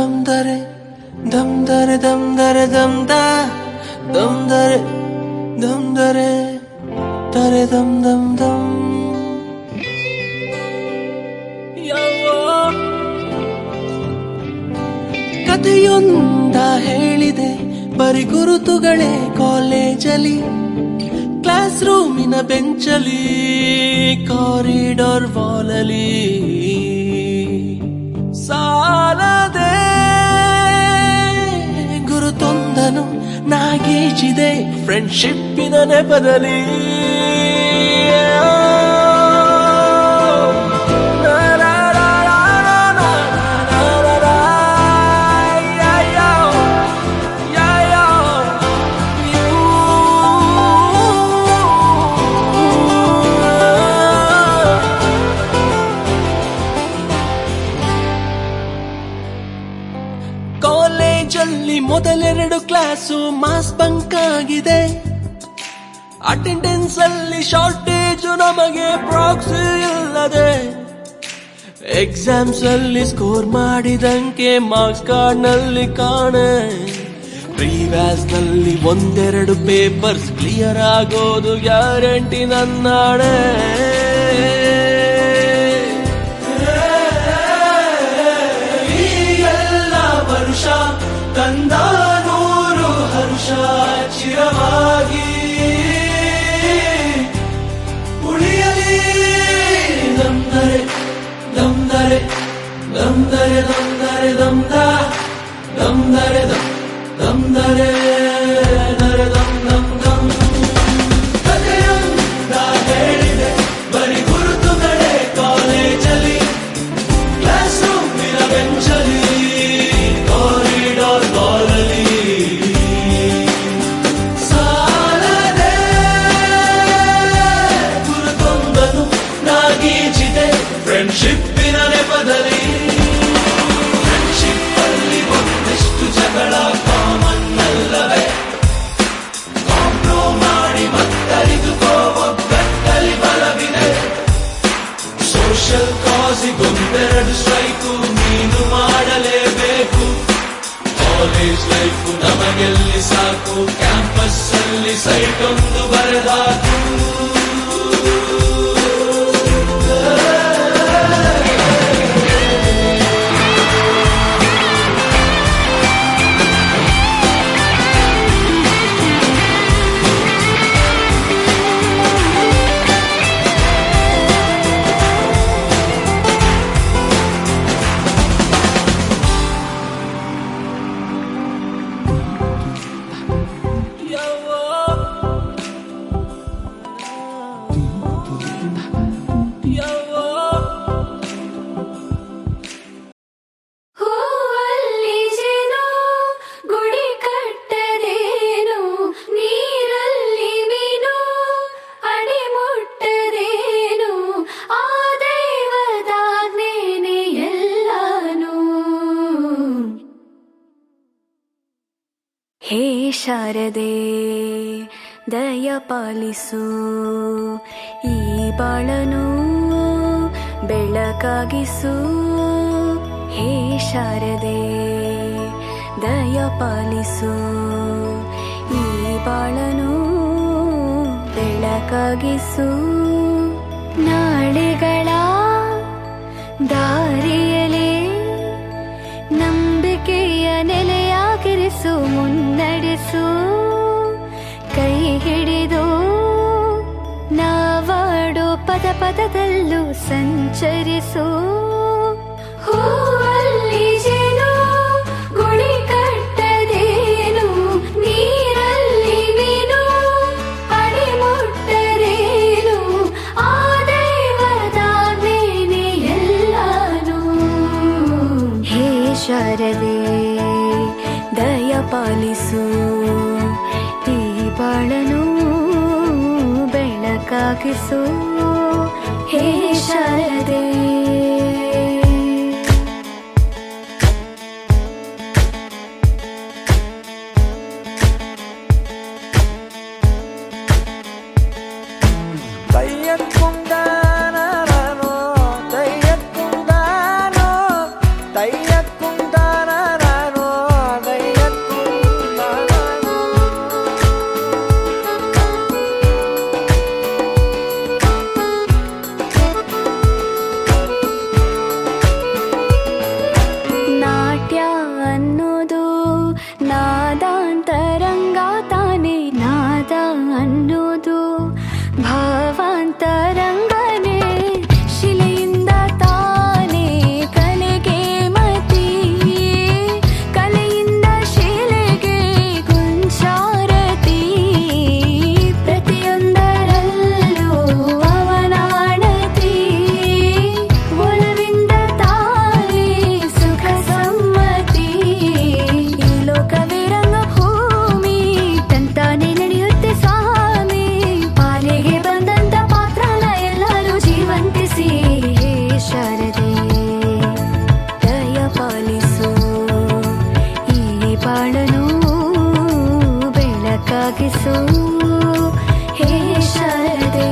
ದಮ್ದರೆ ದಮ್ದರೆ ದಮ್ದರೆ ದಮ್ದ ದಮ್ದರೆ ದಮ್ದರೆ ದರೆ ದಮ್ ದಮ್ ದಮ್. ಕಥೆಯೊಂದ ಹೇಳಿದೆ ಬರಿ ಗುರುತುಗಳೇ ಕಾಲೇಜಲ್ಲಿ, ಕ್ಲಾಸ್ ರೂಮಿನ ಬೆಂಚಲಿ, ಕಾರಿಡಾರ್ ವಾಲಲಿ ಸಾಲದೆ ಗುರುತೊಂದನು ನಾಗೀಚಿದೆ ಫ್ರೆಂಡ್ಶಿಪ್ಪಿನ ನೆಪದಲ್ಲಿ. ಕಾಲೇಜಲ್ಲಿ ಮೊದಲೆರಡು ಕ್ಲಾಸು ಮಾಸ್ ಬಂಕ್ ಆಗಿದೆ, ಅಟೆಂಡೆನ್ಸ್ ಅಲ್ಲಿ ಶಾರ್ಟೇಜು ನಮಗೆ ಪ್ರಾಕ್ಸಿ ಇಲ್ಲದೆ, ಎಕ್ಸಾಮ್ಸ್ ಅಲ್ಲಿ ಸ್ಕೋರ್ ಮಾಡಿದಂಗೆ ಮಾರ್ಕ್ಸ್ ಕಾರ್ಡ್ ನಲ್ಲಿ ಕಾಣೆ, ಪ್ರಿವ್ಯಾಸ್ ನಲ್ಲಿ ಒಂದೆರಡು ಪೇಪರ್ಸ್ ಕ್ಲಿಯರ್ ಆಗೋದು ಗ್ಯಾರಂಟಿ ನನ್ನಾಣೆ. ತಂದ ನೂರು ಹರ್ಷ ಚಿರವಾಗಿ ಉಳಿಯಲಿ. ದಮ್ದರೆ ದಮ್ದರೆ ದಮ್ದರೆ ದಮ್ದರೆ ದಮ್ದ ದಮ್ದರೆ ದಮ್ದರೆ ದರೆ ದಮ್ ದಮ್ ದಮ್. ಕಥೆಯೊಂದ ಹೇಳಿದೆ ಬರಿ ಗುರುತುಗಳೇ ಕಾಲೇಜಲ್ಲಿ, ಕ್ಲಾಸ್ ರೂಮಿನ ಬೆಂಚಲಿ, ಫ್ರೆಂಡ್ಶಿಪ್ಪಿನ ನೆಪದಲ್ಲಿ. ಫ್ರೆಂಡ್ಶಿಪ್ ಅಲ್ಲಿ ಒಂದಿಷ್ಟು ಜಗಳ ಕಾಮನ್ ಅಲ್ಲವೇ, ಕಾಂಪ್ರೋ ಮಾಡಿ ಮತ್ತರಿದುಕೋ ಒಗ್ಗಟ್ಟಲ್ಲಿ ಬಲವಿದೆ. ಸೋಷಿಯಲ್ ಕಾಸಿಗೊಂದೆರಡು ಸ್ಟ್ರೈಕು ನೀನು ಮಾಡಲೇಬೇಕು. ಕಾಲೇಜ್ ಲೈಫು ನಮಗೆಲ್ಲಿ ಸಾಕು, ಕ್ಯಾಂಪಸ್ ಅಲ್ಲಿ ಸೈಟ್ ಒಂದು ಬರೆದಾಕು. ಹೇ ಶಾರದೆ ದಯ ಪಾಲಿಸು, ಈ ಬಾಳನು ಬೆಳಕಾಗಿಸು. ಹೇ ಶಾರದೆ ದಯ ಪಾಲಿಸು, ಈ ಬಾಳನು ಬೆಳಕಾಗಿಸು. ನಾಳೆಗಳ ದಾರಿಯಲೇ ನಂಬಿಕೆಯ ನೆಲೆಯಾಗಿರಿಸು, ಮುನ್ನಡೆಸು. ಕೈ ಹಿಡಿದು ನಾವಾಡೋ ಪದ ಪದದಲ್ಲೂ ಸಂಚರಿಸು. ಹೂವಲ್ಲಿ ಜೇನು ಗುಡಿ ಕಟ್ಟದೇನು, ನೀರಲ್ಲಿ ಮೀನು ಅಡಿ ಮುಟ್ಟರೇನು, ಆ ದೈವದಾಜ್ಞೆನೇ ಎಲ್ಲಾನು. ಹೇ ಶಾರದೆ ದಯ ಪಾಲಿಸು, ಈ ಬಾಳನು ಬೆಳಕಾಗಿಸು. ಹೇ ಶಾರದೆ ತಯ್ಯಕ್ಕೊಂದಾನೋ ತಯ್ಯಕ್ಕೊಂದಾನೋ ಬೆಳಗಿಸು ಹೇ ಶಾರದೆ.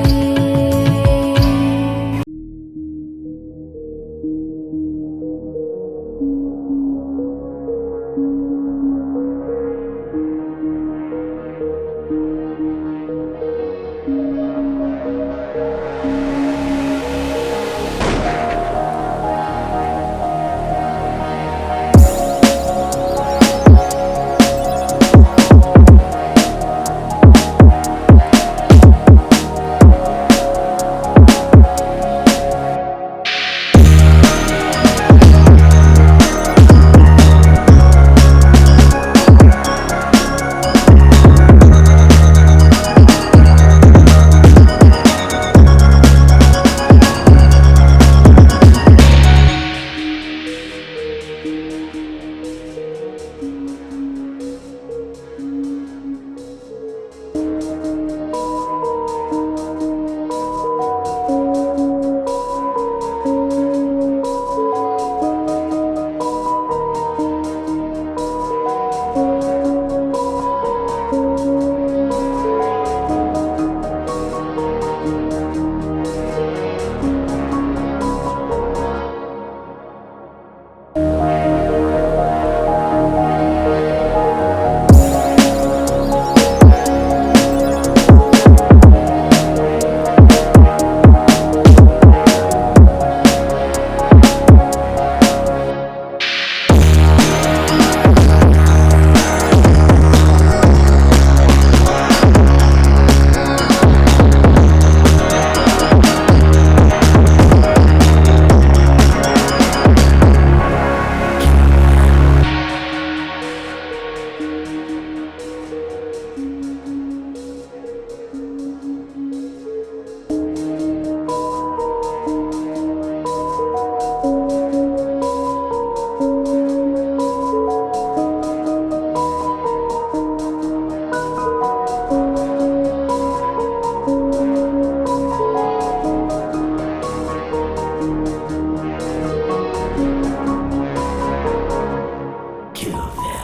Kill them.